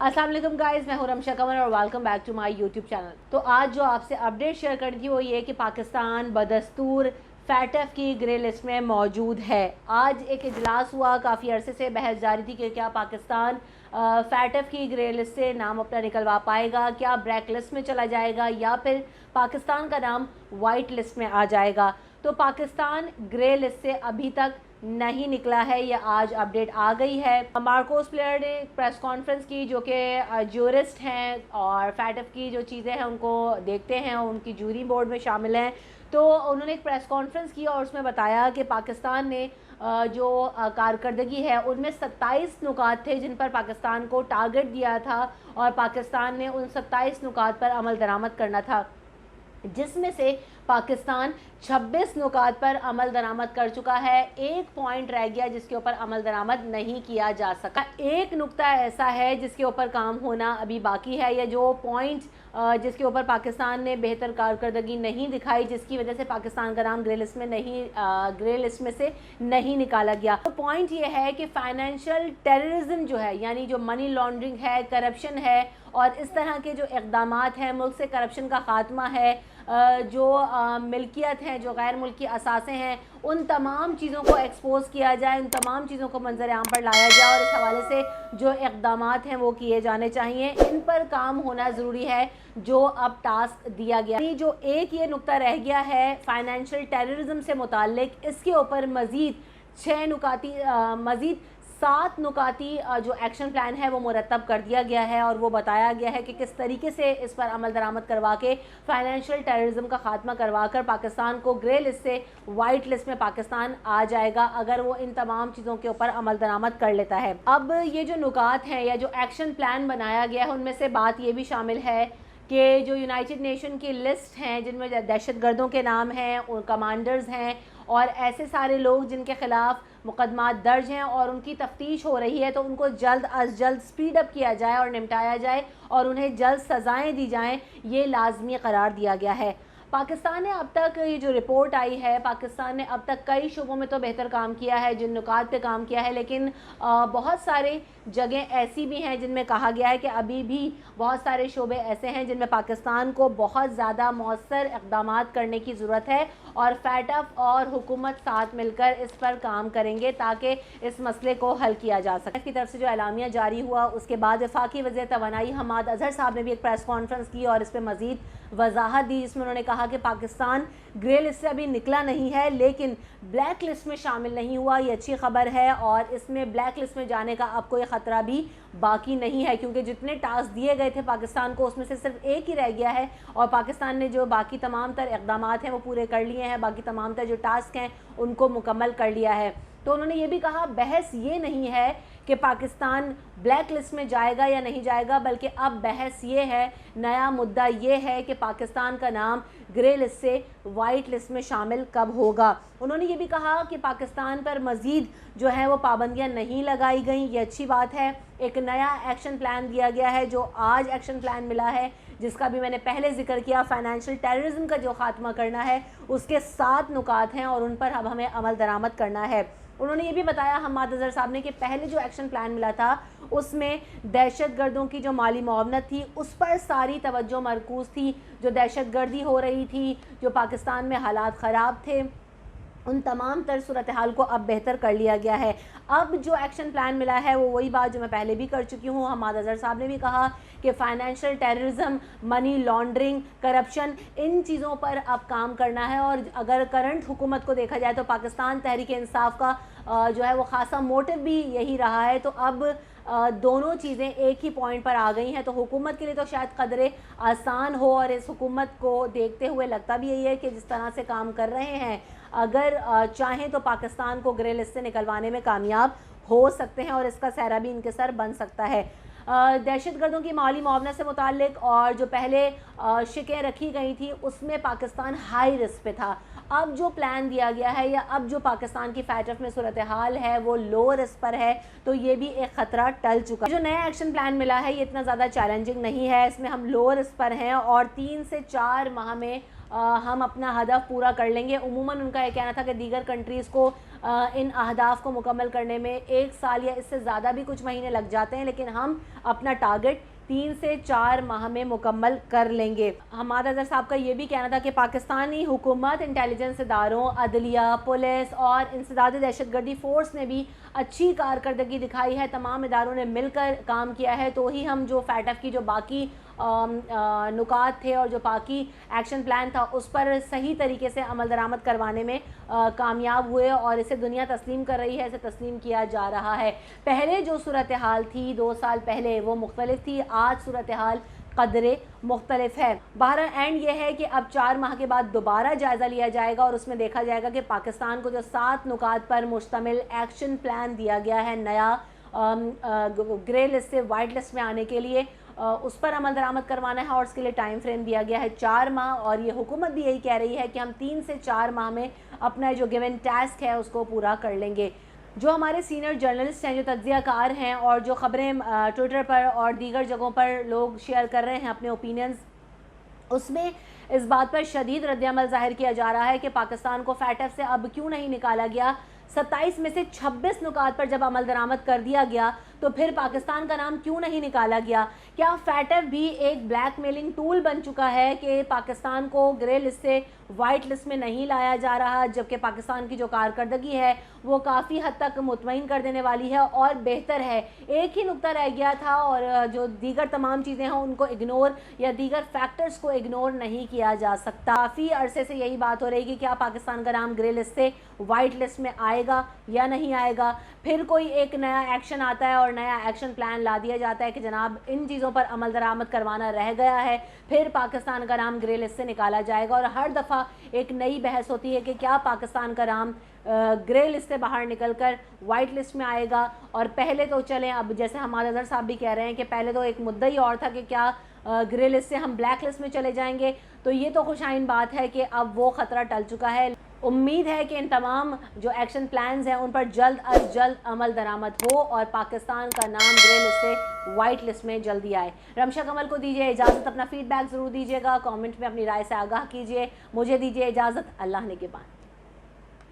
अस्सलाम वालेकुम गाइस, मैं हूं रमशा कमर और welcome back to my YouTube channel. तो आज जो आपसे अपडेट शेयर करनी थी वो ये कि पाकिस्तान बदस्तूर फैटफ की ग्रे लिस्ट में मौजूद है। आज एक इजलास हुआ, काफ़ी अरसे से बहस जारी थी कि क्या पाकिस्तान फैटफ की ग्रे लिस्ट से नाम अपना निकलवा पाएगा, क्या ब्लैक लिस्ट में चला जाएगा या फिर पाकिस्तान का नाम वाइट लिस्ट में आ जाएगा। तो पाकिस्तान ग्रे लिस्ट से अभी तक नहीं निकला है, ये आज अपडेट आ गई है। मार्कोस प्लेयर ने प्रेस कॉन्फ्रेंस की, जो कि ज्यूरिस्ट हैं और फैटफ की जो चीज़ें हैं उनको देखते हैं, उनकी जूरी बोर्ड में शामिल हैं। तो उन्होंने एक प्रेस कॉन्फ्रेंस की और उसमें बताया कि पाकिस्तान ने जो कारकर्दगी है उनमें 27 नुकात थे जिन पर पाकिस्तान को टारगेट दिया था और पाकिस्तान ने उन 27 नुकात पर अमल दरामद करना था, जिसमें से पाकिस्तान 26 नुकात पर अमल दरामद कर चुका है। एक पॉइंट रह गया जिसके ऊपर अमल दरामद नहीं किया जा सका। एक नुक्ता ऐसा है जिसके ऊपर काम होना अभी बाकी है, या जो पॉइंट जिसके ऊपर पाकिस्तान ने बेहतर कारकर्दगी नहीं दिखाई, जिसकी वजह से पाकिस्तान का नाम ग्रे लिस्ट में से नहीं निकाला गया। तो पॉइंट ये है कि फाइनेंशियल टेररिज्म जो है, यानी जो मनी लॉन्ड्रिंग है, करप्शन है और इस तरह के जो इक़दामात हैं, मुल्क से करप्शन का ख़ात्मा है, जो मिल्कियत हैं, जो गैर मुल्की असासे हैं, उन तमाम चीज़ों को एक्सपोज़ किया जाए, उन तमाम चीज़ों को मंजर आम पर लाया जाए और इस हवाले से जो इक़दामात हैं वो किए जाने चाहिए। इन पर काम होना ज़रूरी है जो अब टास्क दिया गया। जो एक ये नुक्ता रह गया है फाइनेंशियल टेररिज्म से मुताल्लिक, इसके ऊपर मज़ीद 7 नुकाती जो एक्शन प्लान है वो मुरतब कर दिया गया है और वो बताया गया है कि किस तरीके से इस पर अमल दरामद करवा के फाइनेंशियल टेररिज्म का खात्मा करवा कर पाकिस्तान को ग्रे लिस्ट से वाइट लिस्ट में पाकिस्तान आ जाएगा अगर वो इन तमाम चीज़ों के ऊपर अमल दरामद कर लेता है। अब ये जो नुकात हैं या जो एक्शन प्लान बनाया गया है उनमें से बात ये भी शामिल है कि जो यूनाइटेड नेशन की लिस्ट हैं जिनमें दहशतगर्दों के नाम हैं और कमांडर्स हैं और ऐसे सारे लोग जिनके ख़िलाफ़ मुकदमात दर्ज हैं और उनकी तफ्तीश हो रही है, तो उनको जल्द अज जल्द स्पीड अप किया जाए और निपटाया जाए और उन्हें जल्द सज़ाएँ दी जाएँ, ये लाजमी करार दिया गया है। पाकिस्तान ने अब तक, ये जो रिपोर्ट आई है, पाकिस्तान ने अब तक कई शोबों में तो बेहतर काम किया है, जिन नुकात पे काम किया है, लेकिन बहुत सारे जगह ऐसी भी हैं जिनमें कहा गया है कि अभी भी बहुत सारे शोबे ऐसे हैं जिनमें पाकिस्तान को बहुत ज़्यादा मौसर इक़दामात करने की ज़रूरत है और फैटफ और हुकूमत साथ मिलकर इस पर काम करेंगे ताकि इस मसले को हल किया जा सके। इसकी तरफ से जो एलामिया जारी हुआ उसके बाद वफाकी वज़ीर तवानाई हमाद अजहर साहब ने भी एक प्रेस कॉन्फ्रेंस की और इस पर मज़ीद वजाहत दी, जिसमें उन्होंने कहा कि पाकिस्तान ग्रे लिस्ट से अभी निकला नहीं है लेकिन ब्लैक लिस्ट में शामिल नहीं हुआ, ये अच्छी खबर है और इसमें ब्लैक लिस्ट में जाने का अब कोई ख़तरा भी बाकी नहीं है, क्योंकि जितने टास्क दिए गए थे पाकिस्तान को उसमें से सिर्फ एक ही रह गया है और पाकिस्तान ने जो बाकी तमाम तर इक़दामात हैं वो पूरे कर लिए हैं, बाकी तमाम तर जो टास्क हैं उनको मुकम्मल कर लिया है। तो उन्होंने ये भी कहा बहस ये नहीं है कि पाकिस्तान ब्लैक लिस्ट में जाएगा या नहीं जाएगा, बल्कि अब बहस ये है, नया मुद्दा ये है कि पाकिस्तान का नाम ग्रे लिस्ट से वाइट लिस्ट में शामिल कब होगा। उन्होंने ये भी कहा कि पाकिस्तान पर मज़ीद जो है वो पाबंदियां नहीं लगाई गई, ये अच्छी बात है। एक नया एक्शन प्लान दिया गया है, जो आज एक्शन प्लान मिला है जिसका भी मैंने पहले जिक्र किया, फाइनेंशियल टेररिज्म का जो खात्मा करना है उसके 7 नुकात हैं और उन पर अब हमें अमल दरामद करना है। उन्होंने ये भी बताया हमाद अजहर साहब ने कि पहले जो एक्शन प्लान मिला था उसमें दहशतगर्दों की जो माली मुआवनत थी उस पर सारी तवज्जो मरकूज़ थी, जो दहशतगर्दी हो रही थी, जो पाकिस्तान में हालात ख़राब थे, उन तमाम तर सूरत हाल को अब बेहतर कर लिया गया है। अब जो एक्शन प्लान मिला है वो वही बात जो मैं पहले भी कर चुकी हूँ। हमाद अजहर साहब ने भी कहा कि financial terrorism, money laundering, corruption, इन चीज़ों पर अब काम करना है और अगर करंट हुकूमत को देखा जाए तो पाकिस्तान तहरीक इंसाफ का जो है वो ख़ासा मोटिव भी यही रहा है। तो अब दोनों चीज़ें एक ही पॉइंट पर आ गई हैं, तो हुकूमत के लिए तो शायद कदरे आसान हो और इस हुकूमत को देखते हुए लगता भी यही है कि जिस तरह से काम कर रहे हैं, अगर चाहें तो पाकिस्तान को ग्रे लिस्ट से निकलवाने में कामयाब हो सकते हैं और इसका सहरा भी इनके सर बन सकता है। दहशतगर्दों की माली मुआवनत से मुताल्लिक और जो पहले शिकें रखी गई थी उसमें पाकिस्तान हाई रिस्क पे था। अब जो प्लान दिया गया है या अब जो पाकिस्तान की फैटफ में सूरत हाल है वो लो रिस्क पर है, तो ये भी एक ख़तरा टल चुका है। जो नया एक्शन प्लान मिला है ये इतना ज़्यादा चैलेंजिंग नहीं है, इसमें हम लो रिस्क पर हैं और 3 से 4 माह में हम अपना हदफ पूरा कर लेंगे। उमूमन उनका ये कहना था कि दीगर कंट्रीज़ को ان اہداف کو مکمل کرنے میں 1 سال یا اس سے زیادہ بھی کچھ مہینے لگ جاتے ہیں، لیکن ہم اپنا ٹارگٹ 3 سے 4 ماہ میں مکمل کر لیں گے۔ حماد اظہر صاحب کا یہ بھی کہنا تھا کہ پاکستانی حکومت، انٹیلیجنس اداروں، عدلیہ، پولیس اور انسداد دہشت گردی فورس نے بھی اچھی کارکردگی دکھائی ہے، تمام اداروں نے مل کر کام کیا ہے، تو ہی ہم جو فیٹف کی جو باقی نکات تھے اور جو باقی ایکشن پلان تھا اس پر صحیح طریقے سے عمل درآمد کروانے میں کامیاب ہوئے، اور اسے دنیا تسلیم کر رہی ہے، اسے تسلیم کیا جا رہا ہے۔ پہلے جو صورتحال تھی 2 سال پہلے وہ مختلف تھی، آج صورتحال قدرے مختلف ہے۔ بہرحال اینڈ یہ ہے کہ اب 4 ماہ کے بعد دوبارہ جائزہ لیا جائے گا اور اس میں دیکھا جائے گا کہ پاکستان کو جو 7 نکات پر مشتمل ایکشن پلان دیا گیا ہے نیا گرے لسٹ سے وائٹ لسٹ میں آنے کے لیے، اس پر عمل درآمد کروانا ہے، اور اس کے لیے ٹائم فریم دیا گیا ہے 4 ماہ، اور یہ حکومت بھی یہی کہہ رہی ہے کہ ہم 3 سے 4 ماہ میں اپنا جو گیون ٹاسک ہے اس کو پورا کر لیں گے۔ جو ہمارے سینئر جرنلسٹ ہیں، جو تجزیہ کار ہیں، اور جو خبریں ٹویٹر پر اور دیگر جگہوں پر لوگ شیئر کر رہے ہیں اپنے اوپینینز، اس میں اس بات پر شدید رد عمل ظاہر کیا جا رہا ہے کہ پاکستان کو فیٹف سے اب کیوں نہیں نکالا گیا۔ 27 میں سے 26 نکات پر جب عمل درآمد کر دیا گیا تو پھر پاکستان کا نام کیوں نہیں نکالا گیا؟ کیا فیٹف بھی ایک بلیک میلنگ ٹول بن چکا ہے کہ پاکستان کو گرے لسٹ سے وائٹ لسٹ میں نہیں لایا جا رہا، جبکہ پاکستان کی جو کارکردگی ہے وہ کافی حد تک مطمئن کر دینے والی ہے اور بہتر ہے؟ ایک ہی نقطہ رہ گیا تھا، اور جو دیگر تمام چیزیں ہیں ان کو اگنور یا دیگر فیکٹرز کو اگنور نہیں کیا جا سکتا۔ کافی عرصے سے یہی بات ہو رہی کہ کیا پاکستان کا نام گرے لسٹ سے وائٹ لسٹ میں آئے گا یا نہیں آئے گا؟ پھر کوئی ایک نیا ایکشن آتا ہے اور نیا ایکشن پلان لا دیا جاتا ہے کہ جناب ان چیزوں پر عمل درآمد کروانا رہ گیا ہے، پھر پاکستان کا نام گرے لسٹ سے نکالا جائے گا، اور ہر دفعہ ایک نئی بحث ہوتی ہے کہ کیا پاکستان کا نام گرے لسٹ سے باہر نکل کر وائٹ لسٹ میں آئے گا۔ اور پہلے تو چلیں، اب جیسے حماد اظہر صاحب بھی کہہ رہے ہیں کہ پہلے تو ایک مدعا ہی اور تھا کہ کیا گرے لسٹ سے ہم بلیک لسٹ میں چلے جائیں گے، تو یہ تو خوشائن بات ہے کہ اب وہ خطرہ ٹل چکا ہے۔ امید ہے کہ ان تمام جو ایکشن پلانز ہیں ان پر جلد از جلد عمل درآمد ہو اور پاکستان کا نام گرے لسٹ سے وائٹ لسٹ میں جلدی آئے۔ رمشا کمل کو دیجیے اجازت، اپنا فیڈ بیک ضرور دیجیے گا، کامنٹ میں اپنی رائے سے آگاہ کیجیے۔ مجھے دیجیے اجازت، اللہ نگہبان۔